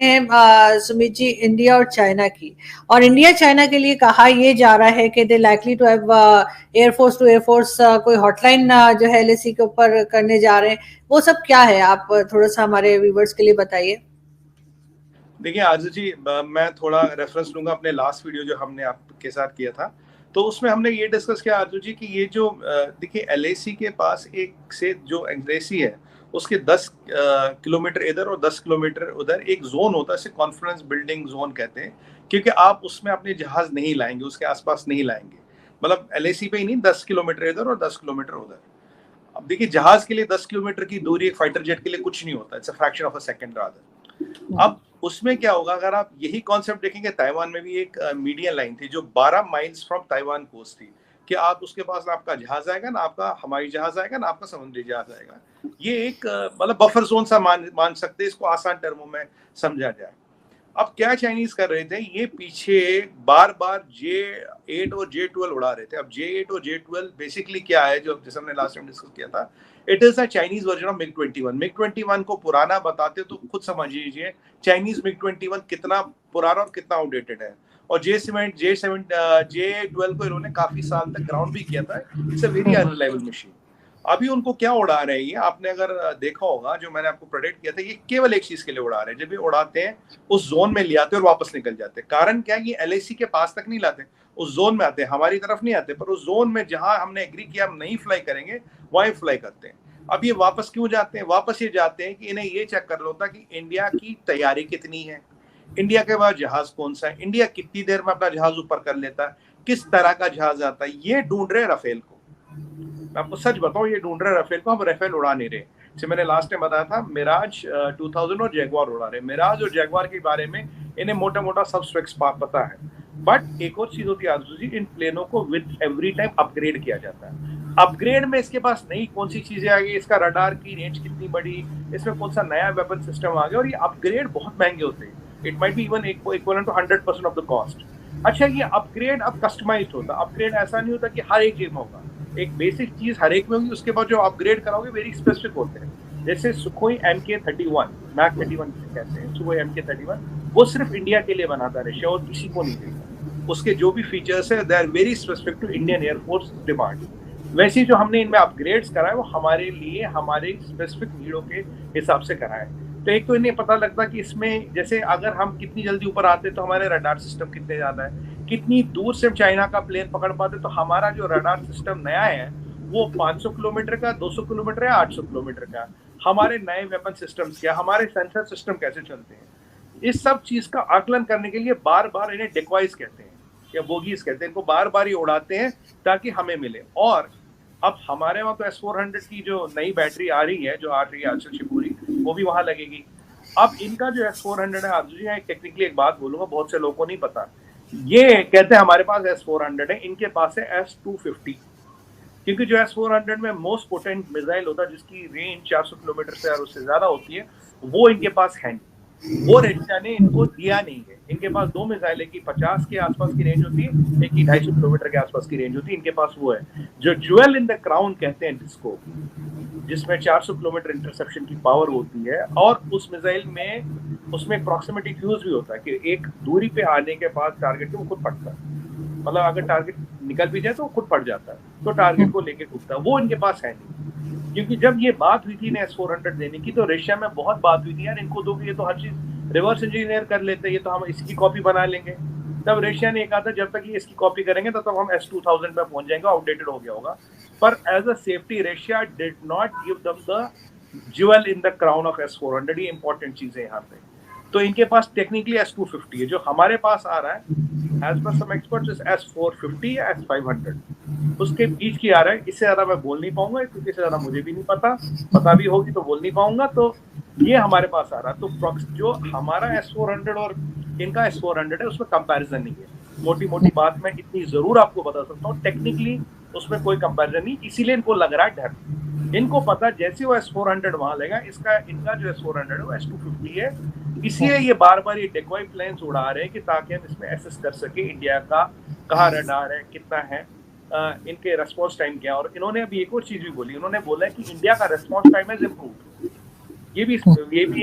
Sumit ji, India और China की, और इंडिया चाइना के लिए कहा यह जा रहा है कि they likely to have air force to air force कोई हॉटलाइन जो है एलएसी के ऊपर करने जा रहे हैं, वो सब क्या है? आप थोड़ा सा हमारे व्यूवर्स के लिए बताइए। देखिए आरजू जी, मैं थोड़ा रेफरेंस लूंगा अपने लास्ट वीडियो जो हमने आपके साथ किया था, तो उसमें हमने ये डिस्कस किया आरजू जी कि ये जो देखिए एलएसी के पास एक से जो एलएसी है उसके 10 किलोमीटर इधर और 10 किलोमीटर उधर एक जोन होता है, इसे कॉन्फ्रेंस बिल्डिंग जोन कहते हैं, क्योंकि आप उसमें अपने जहाज नहीं लाएंगे, उसके आसपास नहीं लाएंगे, मतलब एलएसी पे ही नहीं, 10 किलोमीटर इधर और 10 किलोमीटर उधर। अब देखिए जहाज के लिए 10 किलोमीटर की दूरी एक फाइटर जेट के लिए कुछ नहीं होता, it's a fraction of a second rather. अब उसमें क्या होगा, अगर आप यही कॉन्सेप्ट देखेंगे, ताइवान में भी एक मीडियन लाइन थी जो 12 माइल्स फ्रॉम ताइवान कोस्ट थी, कि आप उसके पास ना आपका जहाज आएगा, ना आपका हवाई जहाज आएगा, ना आपका समुद्री जहाज आएगा। ये एक मतलब बफर जोन सा मान सकते हैं इसको, आसान टर्मों में समझा जाए। अब क्या चाइनीज कर रहे थे, ये पीछे बार बार J8 और J12 उड़ा रहे थे। अब J8 और J12 बेसिकली क्या है, जो जैसे हमने लास्ट टाइम डिस्कस किया था, it is a Chinese version of MiG-21। MiG-21 को पुराना बताते तो खुद समझ लीजिए चाइनीज MiG-21 कितना पुराना और कितना आउटडेटेड है। और J12 को इन्होंने काफी साल तक ग्राउंड भी किया था। It's a very unreliable machine. अभी उनको क्या उड़ा रहे हैं, ये आपने अगर देखा होगा, जो मैंने आपको प्रेडिक्ट किया था, ये केवल एक चीज के लिए उड़ा रहे हैं। जब ये उड़ाते हैं उस जोन में ले आते और वापस निकल जाते हैं। कारण क्या है, ये एलएसी के पास तक नहीं लाते, उस जोन में आते हैं, हमारी तरफ नहीं आते, पर उस जोन में जहां हमने एग्री किया हम नहीं फ्लाई करेंगे वहीं फ्लाई करते हैं। अब ये वापस क्यों जाते हैं? वापस ये जाते हैं कि इन्हें ये चेक कर लो था कि इंडिया की तैयारी कितनी है, इंडिया के पास जहाज कौन सा है, इंडिया कितनी देर में अपना जहाज ऊपर कर लेता है, किस तरह का जहाज आता है। ये ढूंढ रहे राफेल को। मैं आपको सच बताऊं, ये ढूंढ रहे राफेल को, हम राफेल उड़ा नहीं रहे। जैसे मैंने लास्ट टाइम बताया था, मिराज 2000 और जैगवार उड़ा रहे। मिराज और जैगवार के बारे में इन्हें मोटा मोटा सब स्पेक्स पता है। बट एक और चीज होती है आरजू जी, इन प्लेनों को विद एवरी टाइम अपग्रेड किया जाता है। अपग्रेड में इसके पास नई कौन सी चीजें आ गई, इसका रडार की रेंज कितनी बड़ी, इसमें कौन सा नया वेपन सिस्टम आ गया, और ये अपग्रेड बहुत महंगे होते हैं। It might be even equivalent to 100% of the cost. अच्छा, ये अपग्रेड अब कस्टमाइज्ड होता है। अपग्रेड ऐसा नहीं होता कि हर एक चीज में होगा, एक बेसिक चीज हर एक में होगी, उसके बाद जो अपग्रेड कराओगे वेरी स्पेसिफिक होते हैं। जैसे सुखोई MK-31, मैक 31 कहते हैं, सुखोई MK-31, वो सिर्फ इंडिया के लिए बनाता है, रशिया और किसी को नहीं देता। उसके जो भी फीचर्स है they are very specific to Indian air force demand. वैसे जो हमने इनमें अपग्रेड्स कराए वो हमारे लिए, हमारे स्पेसिफिक नीडों के हिसाब से कराए। तो एक तो इन्हें पता लगता कि इसमें जैसे अगर हम कितनी जल्दी ऊपर आते तो हमारे रडार सिस्टम कितने ज्यादा है, कितनी दूर से हम चाइना का प्लेन पकड़ पाते, तो हमारा जो रडार सिस्टम नया है वो 500 किलोमीटर का, 200 किलोमीटर या 800 किलोमीटर का, हमारे नए वेपन सिस्टम्स क्या, हमारे सेंसर सिस्टम कैसे चलते हैं। इस सब चीज का आकलन करने के लिए बार बार इन्हें डिक्वाइज कहते हैं या बोगीज कहते हैं, इनको बार बार ये उड़ाते हैं ताकि हमें मिले। और अब हमारे वहां तो S-400 की जो नई बैटरी आ रही है, जो आ रही है आजकल शिपूरी, वो भी वहां लगेगी। अब इनका जो S-400 है, आप टेक्निकली एक बात बोलूंगा, बहुत से लोगों को नहीं पता, ये कहते हैं हमारे पास S-400 है, इनके पास है S-250, क्योंकि जो S-400 में मोस्ट पोटेंट मिसाइल होता है जिसकी रेंज 400 किलोमीटर से और उससे ज्यादा होती है, वो इनके पास है। वो रशिया ने इनको दिया नहीं है। इनके पास दो मिसाइल की 50 के आसपास की रेंज होती है, एक की 250 किलोमीटर के आसपास की रेंज होती है, इनके पास वो है जो ज्वेल इन द क्राउन कहते हैं जिसको, जिसमें 400 किलोमीटर इंटरसेप्शन की पावर होती है। और उस मिसाइल में उसमें प्रॉक्सिमिटी फ्यूज भी होता है कि एक दूरी पे आने के बाद टारगेट को खुद फटता है, मतलब अगर टारगेट निकल भी जाए तो खुद फट जाता है, तो टारगेट को लेके उठता है। वो इनके पास है नहीं। क्योंकि जब ये बात हुई थी ना S-400 देने की, तो रशिया में बहुत बात हुई थी, यार इनको दो, ये तो हर चीज रिवर्स इंजीनियर कर लेते हैं, ये तो हम इसकी कॉपी बना लेंगे। तब रशिया ने कहा था जब तक ये इसकी कॉपी करेंगे तब हम S-2000 पे पहुंच जाएंगे, आउटडेटेड हो गया होगा। पर as a safety Russia did not give them the jewel in the crown of S-400। ये इंपॉर्टेंट चीज है यहाँ पे। तो इनके पास टेक्निकली S-250 है, जो हमारे पास आ रहा है एज पर सम एक्सपर्ट्स S-450 या S-500, उसके बीच की आ रहा है। इससे ज्यादा मैं बोल नहीं पाऊंगा क्योंकि इससे ज्यादा मुझे भी नहीं पता भी होगी तो बोल नहीं पाऊंगा। तो ये हमारे पास आ रहा है। तो जो हमारा S-400 और इनका S-400 है उसमें कंपैरिजन नहीं है। मोटी मोटी बात मैं इतनी जरूर आपको बता सकता हूँ, टेक्निकली उसमें कोई कंपैरिजन नहीं, इसीलिए इनको लग रहा है डर। इनको पता जैसे वो S-400 वहां लेगा, इनका जो S-400 है वो S-250 है। इसलिए ये बार बार ये डेकोय प्लेन्स उड़ा रहे हैं कि ताकि हम इसमें एसेस कर सके इंडिया का कहाँ रडार है, कितना है, इनके रेस्पॉन्स टाइम क्या। और इन्होंने अभी एक और चीज भी बोली, उन्होंने बोला है कि इंडिया का रेस्पॉन्स टाइम इज इम्प्रूव्ड। ये भी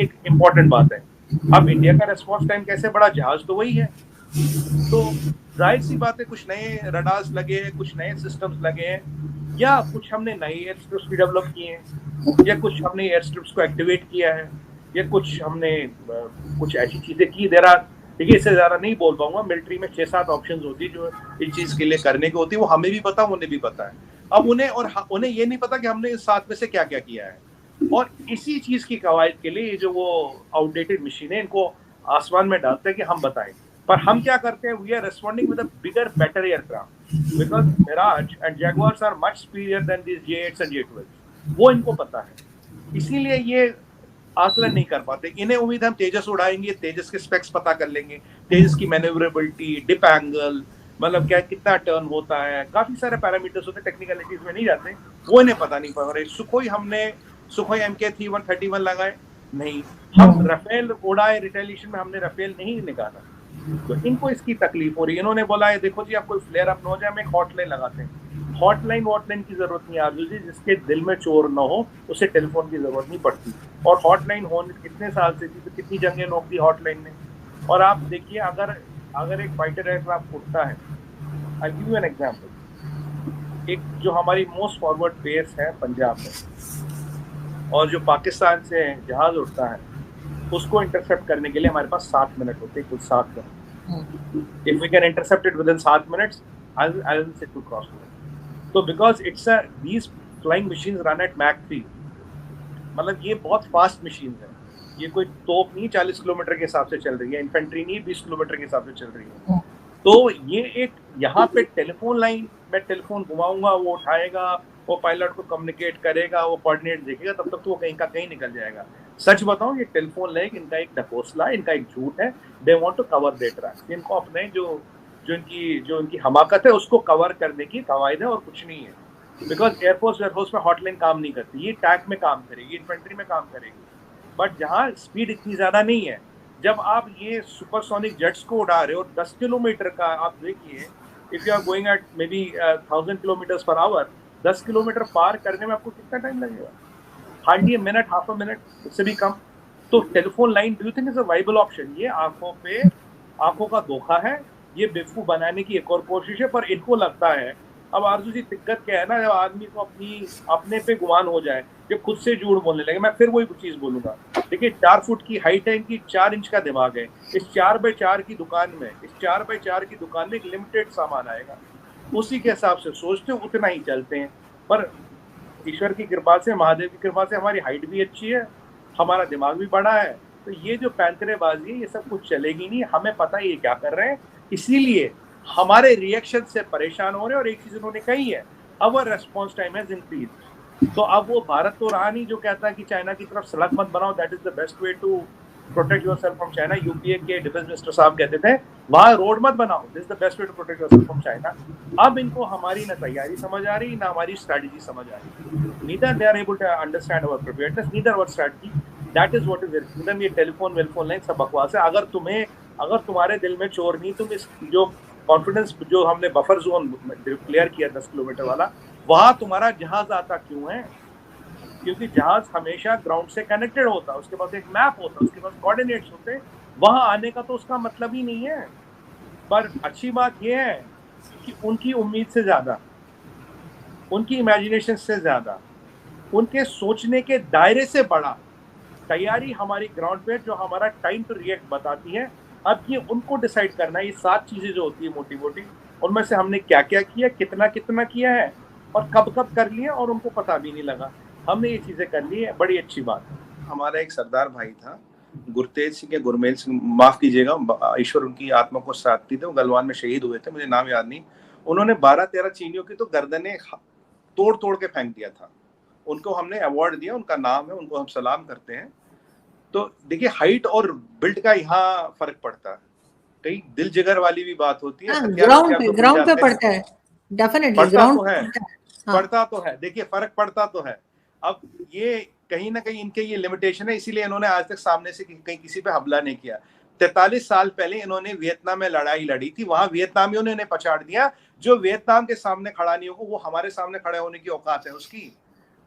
एक इम्पोर्टेंट बात है अब इंडिया का रेस्पॉन्स टाइम कैसे बढ़ा, जहाज तो वही है। तो जाहिर सी बात है कुछ नए रडार्स लगे हैं, कुछ नए सिस्टम्स लगे हैं, या कुछ हमने नए एयर स्ट्रिप्स भी डेवलप किए हैं, या कुछ हमने एयर स्ट्रिप्स को एक्टिवेट किया है, या कुछ हमने कुछ ऐसी चीजें की। देर आर, देखिए इससे ज्यादा नहीं बोल पाऊंगा, मिलिट्री में 6-7 ऑप्शंस होती है जो इस चीज के लिए करने की होती है, वो हमें भी पता, उन्हें भी पता है। अब उन्हें ये नहीं पता कि हमने इस 7 में से क्या क्या किया है। और इसी चीज की कवायद के लिए जो वो आउटडेटेड मशीन है, इनको आसमान में डालते हैं कि हम बताएं। पर हम क्या करते हैं, we are responding with a bigger better aircraft, because Mirage and Jaguars are much superior than this J8s and J12, वो इनको पता है। इसीलिए ये आकलन नहीं कर पाते। इन्हें उम्मीद हम तेजस उड़ाएंगे, तेजस के स्पेक्स पता कर लेंगे, तेजस की मैन्यूवरेबिलिटी, डिप एंगल, मतलब क्या कितना टर्न होता है, काफी सारे पैरामीटर्स होते हैं, टेक्निकलिटीज में नहीं जाते, वो इन्हें पता नहीं पड़ रहे। सुखोई MK-131 लगाए नहीं, हम राफेल उड़ाए, रिटेलिएशन में हमने राफेल नहीं निकाला, तो इनको इसकी तकलीफ हो रही है। इन्होंने बोला है देखो जी आप कोई फ्लेयर अप न हो जाए, हम एक हॉटलाइन लगाते हैं। हॉटलाइन की जरूरत नहीं आरजू जी, जिसके दिल में चोर न हो उसे टेलीफोन की जरूरत नहीं पड़ती। और हॉटलाइन होने कितने साल से थी, तो कितनी जंगें नोक दी हॉटलाइन ने। और आप देखिए, अगर एक फाइटर एयरक्राफ्ट उड़ता है, I give you an example, एक जो हमारी मोस्ट फॉरवर्ड बेस है पंजाब में, और जो पाकिस्तान से जहाज उड़ता है, उसको इंटरसेप्ट करने के लिए हमारे पास 7 मिनट होते हैं, कुल 7 मिनट। If we can intercept it within 7 minutes, I will say to cross. तो because it's these flying machines run at mach 3, मतलब ये बहुत फास्ट मशीन है। ये कोई तोप नहीं 40 किलोमीटर के हिसाब से चल रही है, इन्फेंट्री नहीं 20 किलोमीटर के हिसाब से चल रही है। तो ये एक यहाँ पे टेलीफोन लाइन, मैं टेलीफोन घुमाऊंगा, वो उठाएगा, वो पायलट को कम्युनिकेट करेगा, वो कोऑर्डिनेट देखेगा, तब तक तो वो कहीं का कहीं निकल जाएगा। सच बताऊं, ये टेलीफोन लाइन इनका एक ढकोसला, इनका एक झूठ है। They want to cover their tracks, इनको अपने जो इनकी हमाकत है उसको कवर करने की कवायद है, और कुछ नहीं है। बिकॉज एयरफोर्स में हॉटलाइन काम नहीं करती, ये टैक में काम करेगी, इन्फेंट्री में काम करेगी। बट जहाँ स्पीड इतनी ज्यादा नहीं है, जब आप ये सुपरसोनिक जेट्स को उड़ा रहे हो 10 किलोमीटर का, आप देखिए, if you are going at maybe 1000 kilometre per hour, 10 kilometre पार करने में आपको कितना टाइम लगेगा? Hardly a minute, half a minute, उससे भी कम। तो telephone line do you think is a viable option? ये आंखों का धोखा है, ये बेवकूफ बनाने की एक और कोशिश है। पर इनको लगता है, अब आरजू जी दिक्कत क्या है ना, जब आदमी को अपने पे गुमान हो जाए, जब खुद से झूठ बोलने लगे, मैं फिर वही चीज बोलूंगा। देखिए 4 फुट की हाइट है इनकी, 4 इंच का दिमाग है। इस 4x4 की दुकान में, एक लिमिटेड सामान आएगा, उसी के हिसाब से सोचते हैं, उतना ही चलते हैं। पर ईश्वर की कृपा से, महादेव की कृपा से हमारी हाइट भी अच्छी है, हमारा दिमाग भी बड़ा है, तो ये जो पैंतरेबाजी है ये सब कुछ चलेगी नहीं। हमें पता है ये क्या कर रहे हैं, इसीलिए हमारे रिएक्शन से परेशान हो रहे हैं। और एक चीज उन्होंने कही है, अवर रेस्पॉन्स टाइम हैज इंक्रीज। तो अब वो भारत तो रहा नहीं जो कहता है कि चाइना की तरफ सड़क मत बनाओ, that is the best way to protect yourself from China. UPA के डिफेंस मिनिस्टर साहब कहते थे वहां रोड मत बनाओ, this is the best way to protect yourself from China. अब इनको हमारी ना तैयारी समझ आ रही, ना हमारी स्ट्रेटजी समझ आ रही। Neither they are able to understand our preparedness, neither our strategy. That is what is it. ये टेलीफोन लाइन सब बकवास है। अगर तुम्हारे दिल में चोर नहीं, तुम इस जो कॉन्फिडेंस जो हमने बफर जोन क्लियर किया 10 किलोमीटर वाला, वहां तुम्हारा जहाज आता क्यों है? क्योंकि जहाज हमेशा ग्राउंड से कनेक्टेड होता है, उसके पास एक मैप होता है, उसके पास कोऑर्डिनेट्स होते हैं, वहां आने का तो उसका मतलब ही नहीं है। पर अच्छी बात यह है कि उनकी उम्मीद से ज्यादा, उनकी इमेजिनेशन से ज्यादा, उनके सोचने के दायरे से बड़ा तैयारी हमारी ग्राउंड पे, जो हमारा टाइम टू रिएक्ट बताती है। अब ये उनको डिसाइड करना है, ये 7 चीजें जो होती है मोटी मोटी, उनमें से हमने क्या क्या किया, कितना कितना किया है, और कब कब कर लिया, और उनको पता भी नहीं लगा। हमने ये चीजें कर ली है, बड़ी अच्छी बात है। हमारा एक सरदार भाई था, गुरतेज सिंह या गुरमेल सिंह, माफ कीजिएगा, ईश्वर उनकी आत्मा को शांति दे, वो गलवान में शहीद हुए थे, मुझे नाम याद नहीं। उन्होंने 12-13 चीनियों की तो गर्दनें तोड़ तोड़ के फेंक दिया था। उनको हमने अवार्ड दिया, उनका नाम है, उनको हम सलाम करते हैं। तो देखिए हाइट और बिल्ड का यहाँ फर्क पड़ता है, कई दिल जिगर वाली भी बात होती है। ग्राउंड पे पड़ता है, डेफिनेटली ग्राउंड पड़ता तो है, देखिए फर्क पड़ता तो है। अब ये कहीं ना कहीं इनके ये लिमिटेशन है, इसीलिए इन्होंने आज तक सामने से कहीं किसी पे हमला नहीं किया। 43 साल पहले इन्होंने वियतनाम में लड़ाई लड़ी थी, वहां वियतनामियों ने इन्हें पछाड़ दिया। जो वियतनाम के सामने खड़ा नहीं होगा, वो हमारे सामने खड़े होने की औकात है उसकी।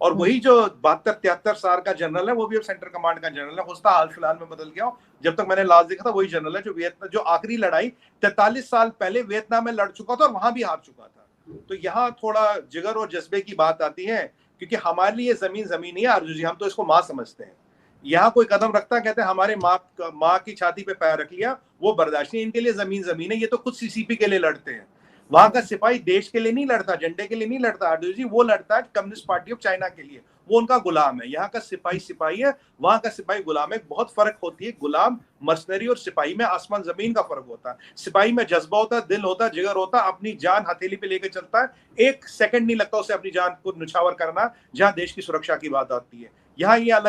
और वही जो 72-73 साल का जनरल है वो भी अब सेंट्रल कमांड का जनरल है, होता हाल फिलहाल में बदल गया। जब तक मैंने लास्ट देखा था वही जनरल है जो आखिरी लड़ाई 43 साल पहले वियतनाम में लड़ चुका था और वहां भी हार चुका था। तो यहाँ थोड़ा जिगर और जज्बे की बात आती है, क्योंकि हमारे लिए जमीन जमीन ही है अर्जुन जी, हम तो इसको माँ समझते हैं। यहाँ कोई कदम रखता है कहते हैं हमारे माँ की छाती पे पैर रख लिया, वो बर्दाश्त नहीं, इनके लिए जमीन जमीन है। ये तो खुद सीसीपी के लिए लड़ते हैं। वहां का सिपाही देश के लिए नहीं लड़ता, झंडे के लिए नहीं लड़ता अर्जुन जी, वो लड़ता है कम्युनिस्ट पार्टी ऑफ चाइना के लिए, वो उनका गुलाम है। यहाँ का सिपाही सिपाही है, वहां का सिपाही गुलाम है। बहुत फर्क होती है गुलाम मर्सनरी और सिपाही में, आसमान जमीन का फर्क होता है। सिपाही में जज्बा होता है, दिल होता है, जिगर होता है, अपनी जान हथेली पे लेकर चलता है, एक सेकंड नहीं लगता उसे अपनी जान को निछावर करना जहां देश की सुरक्षा की बात आती है। यहाँ ये अलग